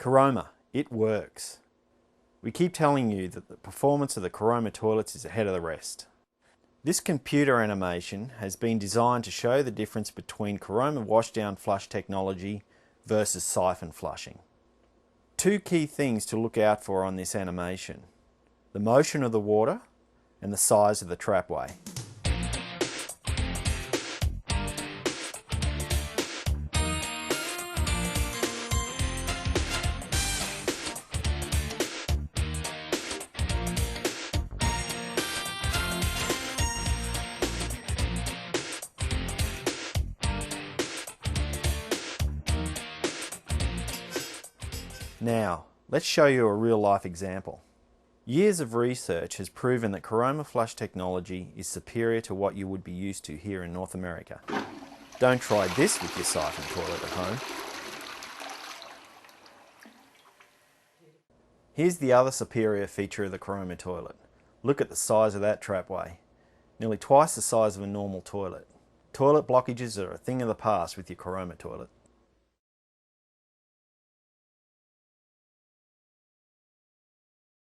Caroma, it works. We keep telling you that the performance of the Caroma toilets is ahead of the rest. This computer animation has been designed to show the difference between Caroma washdown flush technology versus siphon flushing. Two key things to look out for on this animation: the motion of the water and the size of the trapway. Now, let's show you a real-life example. Years of research has proven that Caroma flush technology is superior to what you would be used to here in North America. Don't try this with your siphon toilet at home. Here's the other superior feature of the Caroma toilet. Look at the size of that trapway. Nearly twice the size of a normal toilet. Toilet blockages are a thing of the past with your Caroma toilet.